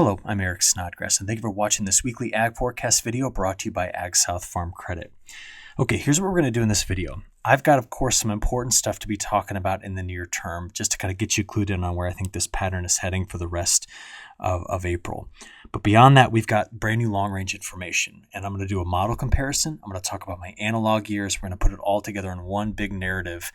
Hello, I'm Eric Snodgrass, and thank you for watching this weekly Ag Forecast video brought to you by AgSouth Farm Credit. Okay, here's what we're going to do in this video. I've got, of course, some important stuff to be talking about in the near term, just to kind of get you clued in on where I think this pattern is heading for the rest of April. But beyond that, we've got brand new long-range information, and I'm going to do a model comparison. I'm going to talk about my analog years. We're going to put it all together in one big narrative.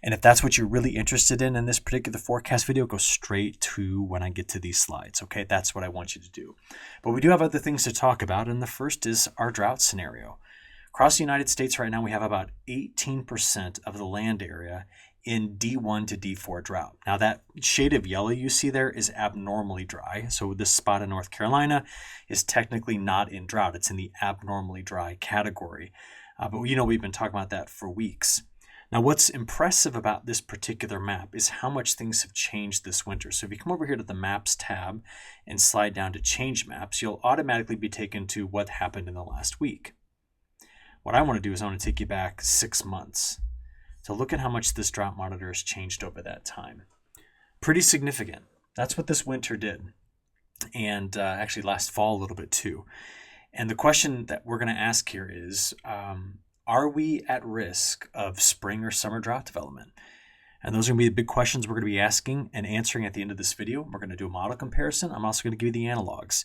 And if that's what you're really interested in this particular forecast video, go straight to when I get to these slides, okay? That's what I want you to do. But we do have other things to talk about, and the first is our drought scenario. Across the United States right now, we have about 18% of the land area in D1 to D4 drought. Now, that shade of yellow you see there is abnormally dry. So this spot in North Carolina is technically not in drought. It's in the abnormally dry category. But you know, we've been talking about that for weeks. Now, what's impressive about this particular map is how much things have changed this winter. So if you come over here to the Maps tab and slide down to Change Maps, you'll automatically be taken to what happened in the last week. What I want to do is I want to take you back 6 months to look at how much this drought monitor has changed over that time. Pretty significant. That's what this winter did. And actually last fall a little bit too. And the question that we're going to ask here is, are we at risk of spring or summer drought development? And those are going to be the big questions we're going to be asking and answering at the end of this video. We're going to do a model comparison. I'm also going to give you the analogs.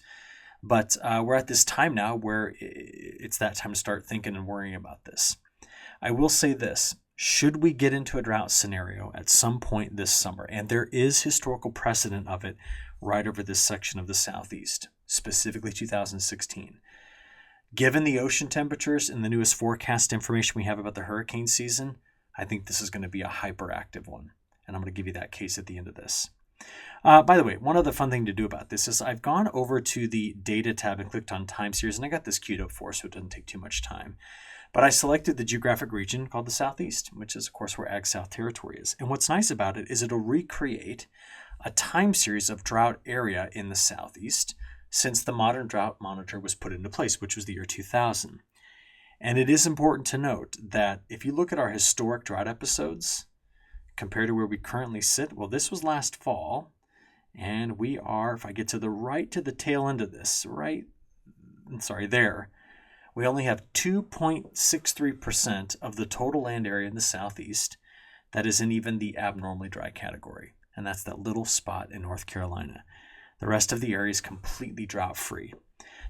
But we're at this time now where it's that time to start thinking and worrying about this. I will say this. Should we get into a drought scenario at some point this summer, and there is historical precedent of it right over this section of the Southeast, specifically 2016, given the ocean temperatures and the newest forecast information we have about the hurricane season, I think this is going to be a hyperactive one. And I'm going to give you that case at the end of this. By the way, one other fun thing to do about this is I've gone over to the Data tab and clicked on Time Series, and I got this queued up for so it doesn't take too much time. But I selected the geographic region called the Southeast, which is, of course, where AgSouth territory is. And what's nice about it is it'll recreate a time series of drought area in the Southeast since the modern drought monitor was put into place, which was the year 2000. And it is important to note that if you look at our historic drought episodes compared to where we currently sit, well, this was last fall, and we are, if I get to the tail end of this, there, we only have 2.63% of the total land area in the Southeast that is in even the abnormally dry category, and that's that little spot in North Carolina. The rest of the area is completely drought-free.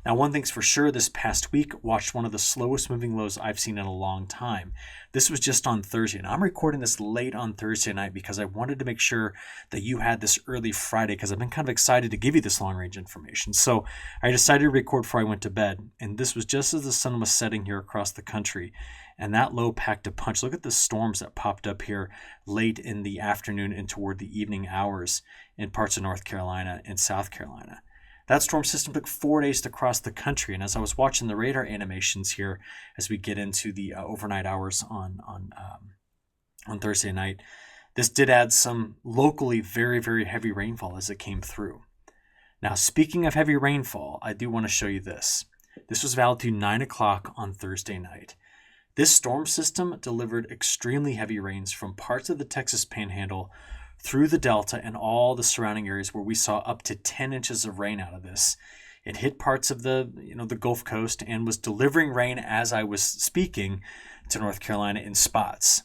Now, one thing's for sure, this past week, watched one of the slowest moving lows I've seen in a long time. This was just on Thursday, and I'm recording this late on Thursday night because I wanted to make sure that you had this early Friday because I've been kind of excited to give you this long-range information. So I decided to record before I went to bed, and this was just as the sun was setting here across the country, and that low packed a punch. Look at the storms that popped up here late in the afternoon and toward the evening hours in parts of North Carolina and South Carolina. That storm system took 4 days to cross the country, and as I was watching the radar animations here as we get into the overnight hours on Thursday night, this did add some locally very, very heavy rainfall as it came through. Now, speaking of heavy rainfall, I do want to show you this. This was valid through 9 o'clock on Thursday night. This storm system delivered extremely heavy rains from parts of the Texas Panhandle through the Delta and all the surrounding areas where we saw up to 10 inches of rain out of this. It hit parts of the Gulf Coast and was delivering rain as I was speaking to North Carolina in spots.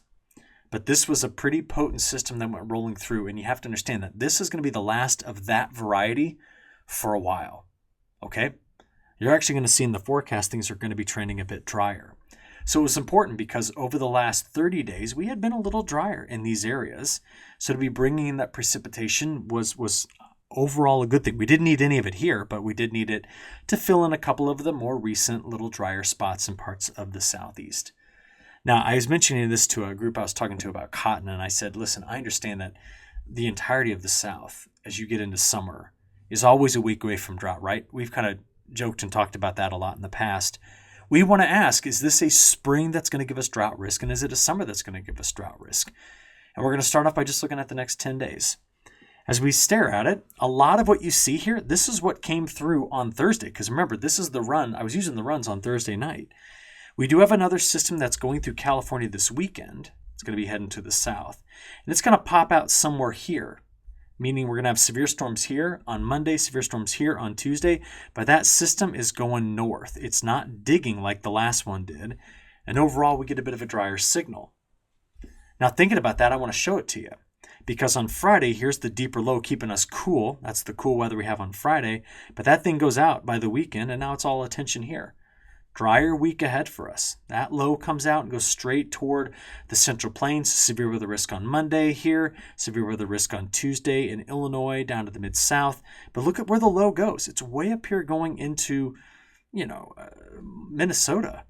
But this was a pretty potent system that went rolling through, and you have to understand that this is going to be the last of that variety for a while. Okay? You're actually going to see in the forecast things are going to be trending a bit drier. So it was important because over the last 30 days, we had been a little drier in these areas. So to be bringing in that precipitation was overall a good thing. We didn't need any of it here, but we did need it to fill in a couple of the more recent little drier spots in parts of the Southeast. Now, I was mentioning this to a group I was talking to about cotton, and I said, listen, I understand that the entirety of the South, as you get into summer, is always a week away from drought, right? We've kind of joked and talked about that a lot in the past. We want to ask, is this a spring that's going to give us drought risk, and is it a summer that's going to give us drought risk? And we're going to start off by just looking at the next 10 days. As we stare at it, a lot of what you see here, this is what came through on Thursday, because remember, this is the run. I was using the runs on Thursday night. We do have another system that's going through California this weekend. It's going to be heading to the south, and it's going to pop out somewhere here. meaning we're going to have severe storms here on Monday, severe storms here on Tuesday, but that system is going north. It's not digging like the last one did, and overall we get a bit of a drier signal. Now thinking about that, I want to show it to you, because on Friday, here's the deeper low keeping us cool. That's the cool weather we have on Friday, but that thing goes out by the weekend, and now it's all attention here. Drier week ahead for us. That low comes out and goes straight toward the Central Plains. Severe weather risk on Monday here. Severe weather risk on Tuesday in Illinois down to the Mid-South. But look at where the low goes. It's way up here going into, Minnesota.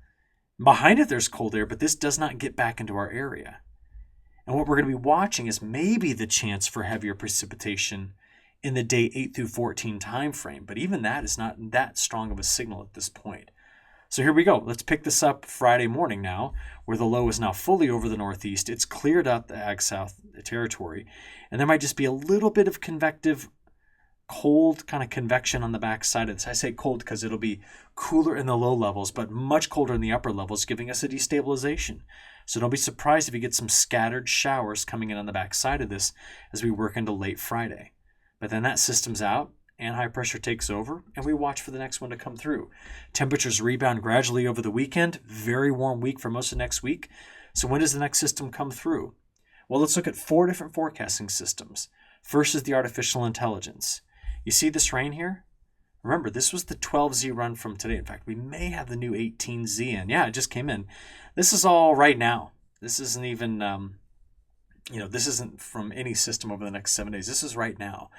Behind it, there's cold air, but this does not get back into our area. And what we're going to be watching is maybe the chance for heavier precipitation in the day 8 through 14 time frame. But even that is not that strong of a signal at this point. So here we go. Let's pick this up Friday morning now, where the low is now fully over the northeast. It's cleared out the AgSouth territory, and there might just be a little bit of convective, cold kind of convection on the backside of this. I say cold because it'll be cooler in the low levels, but much colder in the upper levels, giving us a destabilization. So don't be surprised if you get some scattered showers coming in on the backside of this as we work into late Friday. But then that system's out, and high pressure takes over, and we watch for the next one to come through. Temperatures rebound gradually over the weekend. Very warm week for most of next week. So when does the next system come through? Well, let's look at 4 different forecasting systems. First is the artificial intelligence. You see this rain here? Remember, this was the 12Z run from today. In fact, we may have the new 18Z in. Yeah, it just came in. This is all right now. This isn't even, this isn't from any system over the next 7 days. This is right now.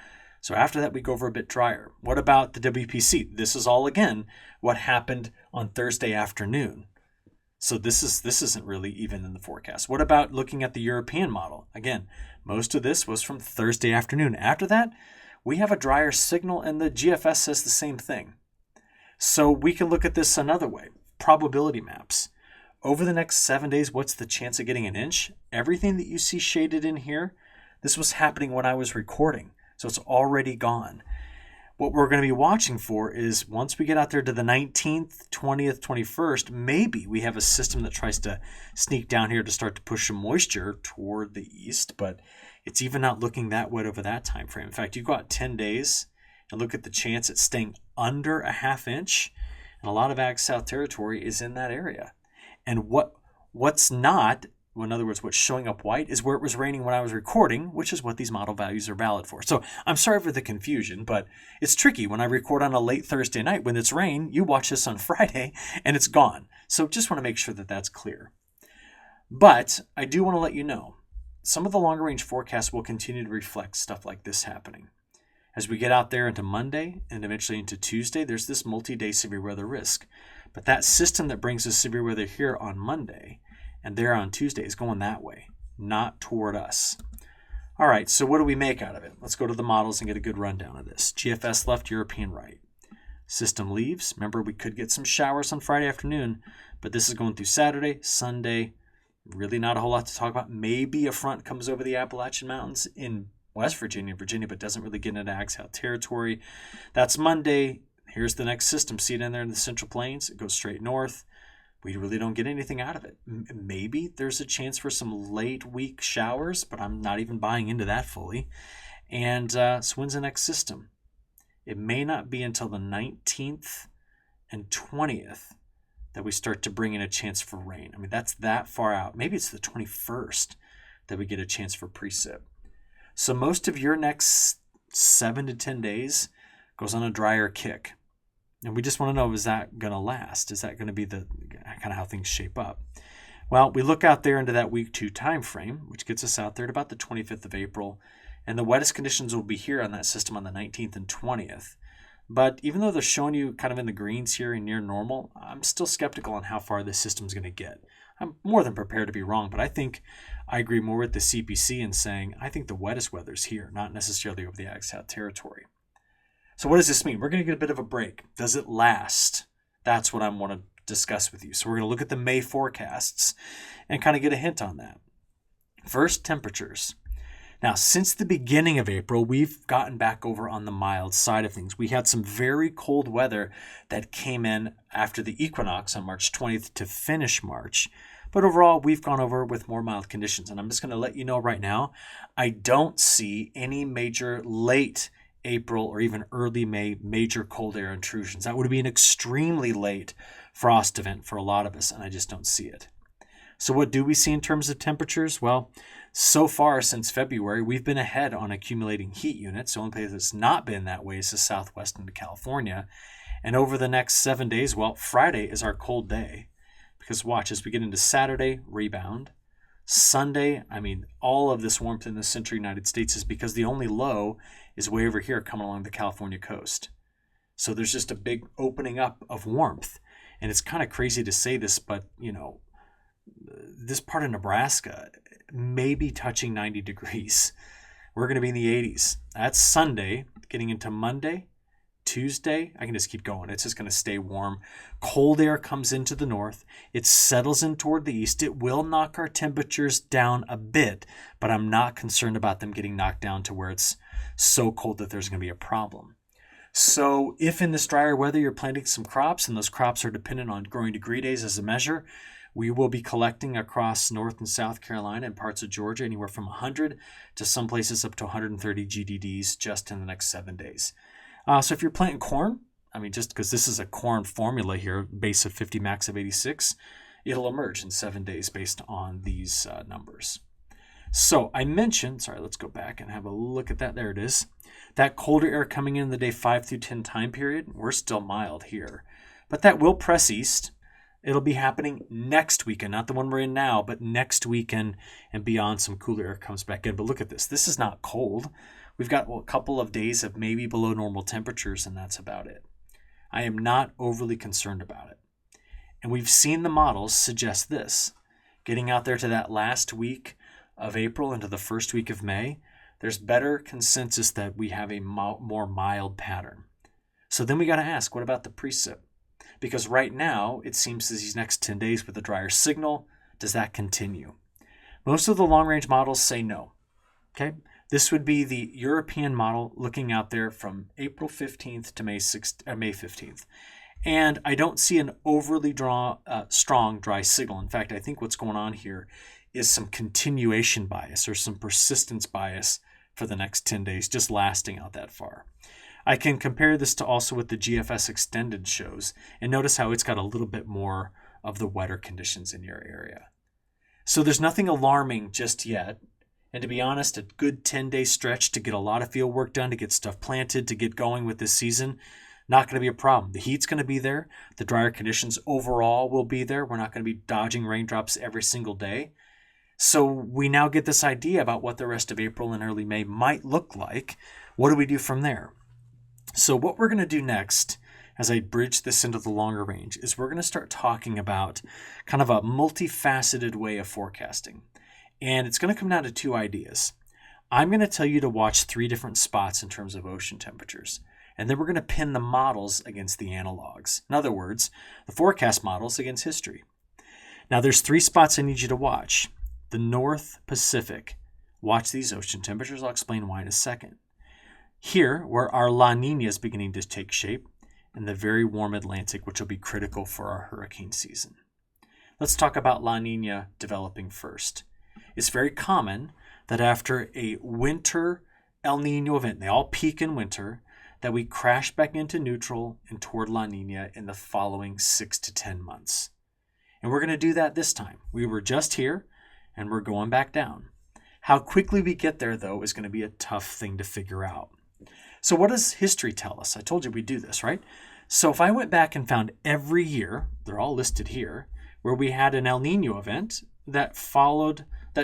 So after that, we go over a bit drier. What about the WPC? This is all, again, what happened on Thursday afternoon. So this isn't really even in the forecast. What about looking at the European model? Again, most of this was from Thursday afternoon. After that, we have a drier signal, and the GFS says the same thing. So we can look at this another way. Probability maps. Over the next 7 days, what's the chance of getting an inch? Everything that you see shaded in here, this was happening when I was recording. So it's already gone. What we're going to be watching for is once we get out there to the 19th, 20th, 21st, maybe we have a system that tries to sneak down here to start to push some moisture toward the east, but it's even not looking that wet over that time frame. In fact, you go out 10 days and look at the chance it's staying under a ½ inch, and a lot of AgSouth territory is in that area. And what's not, well, in other words, what's showing up white is where it was raining when I was recording, which is what these model values are valid for. So I'm sorry for the confusion, but it's tricky when I record on a late Thursday night. When it's rain, you watch this on Friday and it's gone. So just want to make sure that that's clear. But I do want to let you know, some of the longer range forecasts will continue to reflect stuff like this happening. As we get out there into Monday and eventually into Tuesday, there's this multi-day severe weather risk. But that system that brings us severe weather here on Monday and there on Tuesday is going that way, not toward us. All right, so what do we make out of it? Let's go to the models and get a good rundown of this. GFS left, European right. System leaves. Remember, we could get some showers on Friday afternoon, but this is going through Saturday, Sunday. Really not a whole lot to talk about. Maybe a front comes over the Appalachian Mountains in West Virginia, but doesn't really get into AgSouth territory. That's Monday. Here's the next system. See it in there in the Central Plains. It goes straight north. We really don't get anything out of it. Maybe there's a chance for some late week showers, but I'm not even buying into that fully. And so when's the next system? It may not be until the 19th and 20th that we start to bring in a chance for rain. I mean, that's that far out. Maybe it's the 21st that we get a chance for precip. So most of your next 7 to 10 days goes on a drier kick. And we just want to know, is that going to last? Is that going to be the kind of how things shape up? Well, we look out there into that week 2 time frame, which gets us out there at about the 25th of April. And the wettest conditions will be here on that system on the 19th and 20th. But even though they're showing you kind of in the greens here and near normal, I'm still skeptical on how far this system's going to get. I'm more than prepared to be wrong, but I think I agree more with the CPC in saying I think the wettest weather's here, not necessarily over the AgSouth territory. So what does this mean? We're going to get a bit of a break. Does it last? That's what I want to discuss with you. So we're going to look at the May forecasts and kind of get a hint on that. First, temperatures. Now, since the beginning of April, we've gotten back over on the mild side of things. We had some very cold weather that came in after the equinox on March 20th to finish March. But overall, we've gone over with more mild conditions. And I'm just going to let you know right now, I don't see any major late April or even early May major cold air intrusions. That would be an extremely late frost event for a lot of us, and I just don't see it. So what do we see in terms of temperatures? Well, so far since February, we've been ahead on accumulating heat units. The only place that's not been that way is the southwest into California. And over the next 7 days, well, Friday is our cold day. Because watch, as we get into Saturday, rebound. Sunday, all of this warmth in the central United States is because the only low is way over here coming along the California coast. So there's just a big opening up of warmth. And it's kind of crazy to say this, but, this part of Nebraska may be touching 90 degrees. We're going to be in the 80s. That's Sunday, getting into Monday, Tuesday. I can just keep going. It's just going to stay warm. Cold air comes into the north. It settles in toward the east. It will knock our temperatures down a bit, but I'm not concerned about them getting knocked down to where it's so cold that there's going to be a problem. So if in this drier weather you're planting some crops and those crops are dependent on growing degree days as a measure, we will be collecting across North and South Carolina and parts of Georgia anywhere from 100 to some places up to 130 GDDs just in the next 7 days. So if you're planting corn, just because this is a corn formula here, base of 50, max of 86, it'll emerge in 7 days based on these numbers. So I mentioned, let's go back and have a look at that. There it is. That colder air coming in the day 5 through 10 time period, we're still mild here. But that will press east. It'll be happening next weekend, not the one we're in now, but next weekend and beyond, some cooler air comes back in. But look at this. This is not cold. We've got a couple of days of maybe below normal temperatures, and that's about it. I am not overly concerned about it. And we've seen the models suggest this. Getting out there to that last week of April into the first week of May, there's better consensus that we have a more mild pattern. So then we got to ask, what about the precip? Because right now, it seems as these next 10 days with the drier signal, does that continue? Most of the long-range models say no. Okay, this would be the European model looking out there from April 15th to May 15th. And I don't see an overly strong dry signal. In fact, I think what's going on here is some continuation bias or some persistence bias for the next 10 days, just lasting out that far. I can compare this to also what the GFS extended shows, and notice how it's got a little bit more of the wetter conditions in your area. So there's nothing alarming just yet. And to be honest, a good 10-day stretch to get a lot of field work done, to get stuff planted, to get going with this season, not going to be a problem. The heat's going to be there. The drier conditions overall will be there. We're not going to be dodging raindrops every single day. So we now get this idea about what the rest of April and early May might look like. What do we do from there? So what we're going to do next, as I bridge this into the longer range, is we're going to start talking about kind of a multifaceted way of forecasting. And it's going to come down to two ideas. I'm going to tell you to watch 3 different spots in terms of ocean temperatures. And then we're going to pin the models against the analogs. In other words, the forecast models against history. Now there's 3 spots I need you to watch. The North Pacific. Watch these ocean temperatures. I'll explain why in a second. Here, where our La Niña is beginning to take shape, and the very warm Atlantic, which will be critical for our hurricane season. Let's talk about La Niña developing first. It's very common that after a winter El Niño event, they all peak in winter, that we crash back into neutral and toward La Niña in the following 6 to 10 months. And we're going to do that this time. We were just here, and we're going back down. How quickly we get there, though, is going to be a tough thing to figure out. So what does history tell us? I told you we'd do this, right? So if I went back and found every year, they're all listed here, where we had an El Niño event that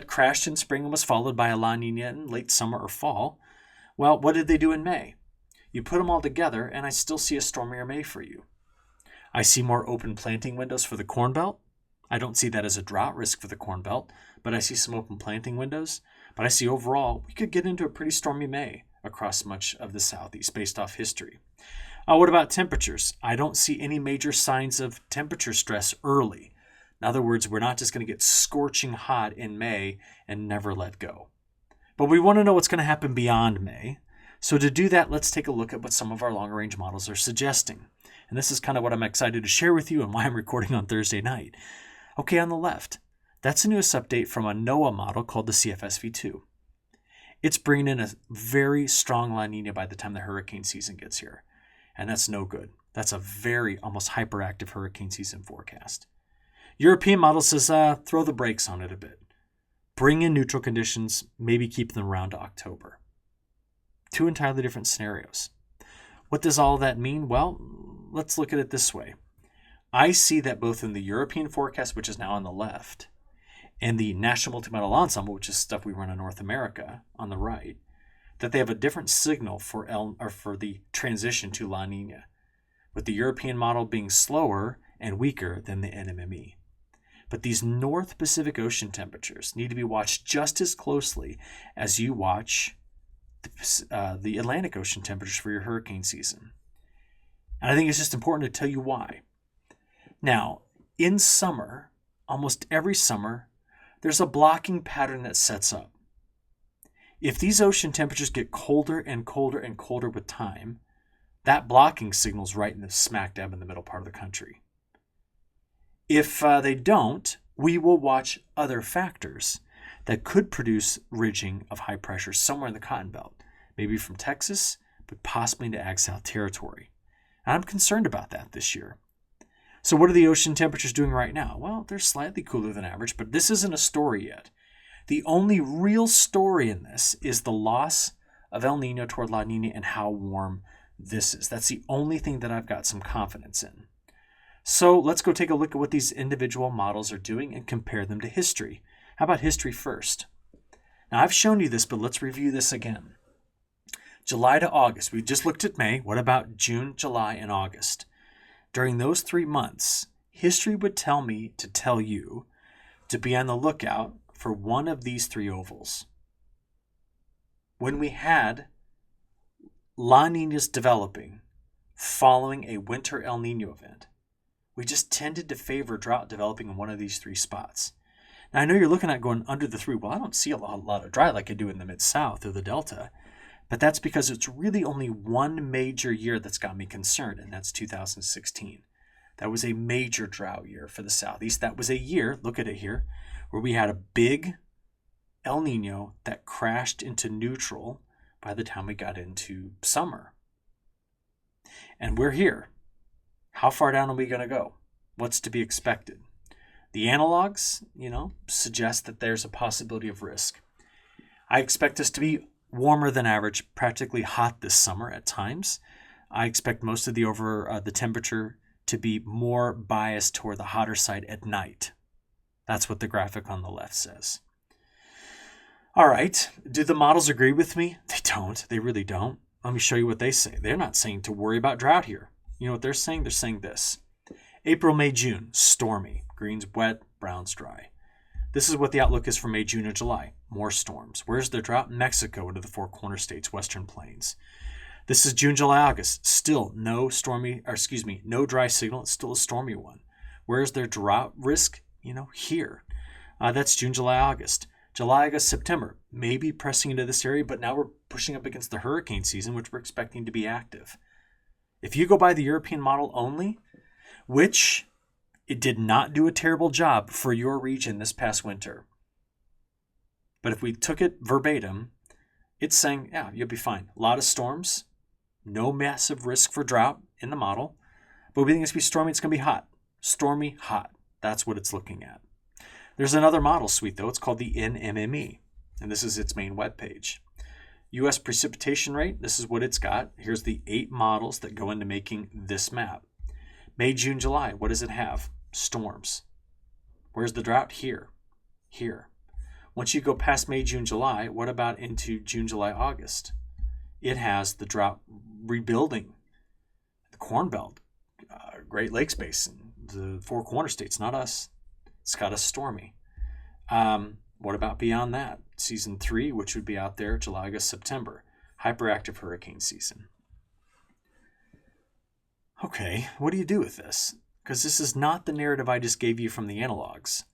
crashed in spring and was followed by a La Niña in late summer or fall, well, what did they do in May? You put them all together, and I still see a stormier May for you. I see more open planting windows for the Corn Belt. I don't see that as a drought risk for the Corn Belt, but I see some open planting windows. But I see overall, we could get into a pretty stormy May across much of the Southeast based off history. What about temperatures? I don't see any major signs of temperature stress early. In other words, we're not just going to get scorching hot in May and never let go. But we want to know what's going to happen beyond May. So to do that, let's take a look at what some of our longer range models are suggesting. And this is kind of what I'm excited to share with you and why I'm recording on Thursday night. Okay, on the left, That's the newest update from a NOAA model called the CFSV2. It's bringing in a very strong La Nina by the time the hurricane season gets here. And that's no good. That's a very almost hyperactive hurricane season forecast. European model says throw the brakes on it a bit. Bring in neutral conditions, maybe keep them around to October. Two entirely different scenarios. What does all that mean? Well, let's look at it this way. I see that both in the European forecast, which is now on the left, and the National Multimodal Ensemble, which is stuff we run in North America, on the right, that they have a different signal for the transition to La Nina, with the European model being slower and weaker than the NMME. But these North Pacific Ocean temperatures need to be watched just as closely as you watch the Atlantic Ocean temperatures for your hurricane season. And I think it's just important to tell you why. Now, in summer, almost every summer, there's a blocking pattern that sets up. If these ocean temperatures get colder and colder and colder with time, that blocking signal's right in the smack dab in the middle part of the country. If they don't, we will watch other factors that could produce ridging of high pressure somewhere in the Cotton Belt, maybe from Texas, but possibly into AgSouth territory. And I'm concerned about that this year. So what are the ocean temperatures doing right now? Well, they're slightly cooler than average, but this isn't a story yet. The only real story in this is the loss of El Niño toward La Nina and how warm this is. That's the only thing that I've got some confidence in. So let's go take a look at what these individual models are doing and compare them to history. How about history first? Now, I've shown you this, but let's review this again. July to August. We just looked at May. What about June, July, and August? During those 3 months, history would tell me to tell you to be on the lookout for one of these 3 ovals. When we had La Niñas developing following a winter El Niño event, we just tended to favor drought developing in one of these 3 spots. Now, I know you're looking at going under the 3. Well, I don't see a lot of dry like I do in the MidSouth or the Delta, but that's because it's really only one major year that's got me concerned, and that's 2016. That was a major drought year for the Southeast. That was a year, look at it here, where we had a big El Niño that crashed into neutral by the time we got into summer. And we're here. How far down are we going to go? What's to be expected? The analogs, suggest that there's a possibility of risk. I expect us to be warmer than average, practically hot this summer at times. I expect most of the temperature to be more biased toward the hotter side at night. That's what the graphic on the left says. All right, do the models agree with me? They don't. They really don't. Let me show you what they say. They're not saying to worry about drought here. You know what they're saying? They're saying this. April, May, June, stormy. Green's wet, brown's dry. This is what the outlook is for May, June, and July. More storms. Where's the drought? Mexico into the 4 corner states, Western Plains. This is June, July, August. Still no dry signal. It's still a stormy one. Where's their drought risk? Here. That's June, July, August. July, August, September. Maybe pressing into this area, but now we're pushing up against the hurricane season, which we're expecting to be active. If you go by the European model only, which it did not do a terrible job for your region this past winter, but if we took it verbatim, it's saying, yeah, you'll be fine. A lot of storms, no massive risk for drought in the model, but we think it's going to be stormy, it's going to be hot. Stormy, hot. That's what it's looking at. There's another model suite, though. It's called the NMME, and this is its main webpage. U.S. precipitation rate, this is what it's got. Here's the 8 models that go into making this map. May, June, July, what does it have? Storms. Where's the drought? Here. Once you go past May, June, July, what about into June, July, August? It has the drought rebuilding. The Corn Belt, Great Lakes Basin, the 4 corner states, not us. It's got a stormy. What about beyond that? Season 3, which would be out there July, August, September. Hyperactive hurricane season. Okay, what do you do with this? Because this is not the narrative I just gave you from the analogs.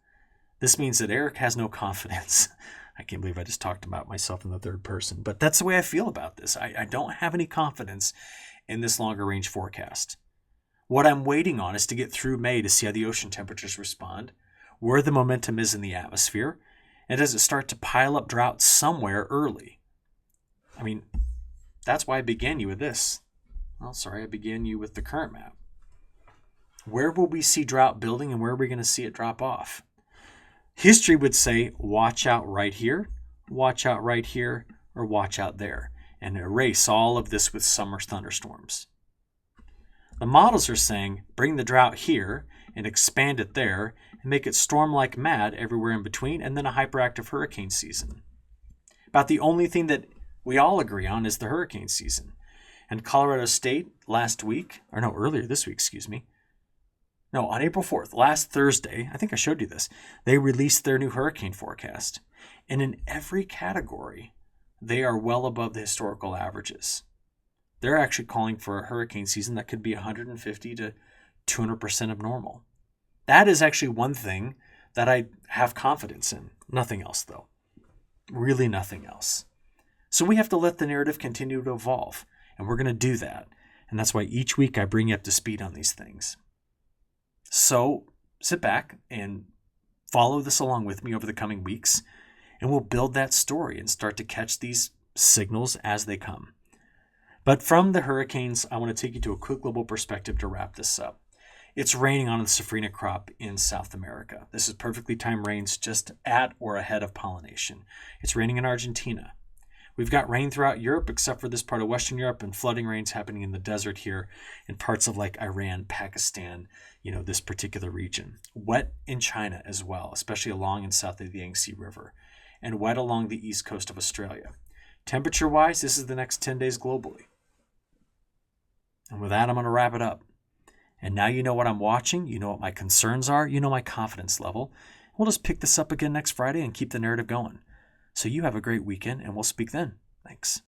This means that Eric has no confidence. I can't believe I just talked about myself in the third person, but that's the way I feel about this. I don't have any confidence in this longer range forecast. What I'm waiting on is to get through May to see how the ocean temperatures respond. where the momentum is in the atmosphere, and does it start to pile up drought somewhere early? I mean, that's why I began you with this. Well, sorry, I began you with the current map. Where will we see drought building and where are we going to see it drop off? History would say, watch out right here, watch out right here, or watch out there, and erase all of this with summer thunderstorms. The models are saying, bring the drought here and expand it there and make it storm like mad everywhere in between, and then a hyperactive hurricane season. About the only thing that we all agree on is the hurricane season. And Colorado State earlier this week, on April 4th, last Thursday, I think I showed you this, they released their new hurricane forecast. And in every category, they are well above the historical averages. They're actually calling for a hurricane season that could be 150 to 200% of normal. That is actually one thing that I have confidence in. Nothing else, though. Really nothing else. So we have to let the narrative continue to evolve, and we're going to do that. And that's why each week I bring you up to speed on these things. So sit back and follow this along with me over the coming weeks, and we'll build that story and start to catch these signals as they come. But from the hurricanes, I want to take you to a quick global perspective to wrap this up. It's raining on the safrina crop in South America. This is perfectly timed rains just at or ahead of pollination. It's raining in Argentina. We've got rain throughout Europe, except for this part of Western Europe, and flooding rains happening in the desert here in parts of like Iran, Pakistan, this particular region. Wet in China as well, especially along and south of the Yangtze River, and wet along the east coast of Australia. Temperature-wise, this is the next 10 days globally. And with that, I'm going to wrap it up. And now you know what I'm watching, you know what my concerns are, you know my confidence level. We'll just pick this up again next Friday and keep the narrative going. So you have a great weekend, and we'll speak then. Thanks.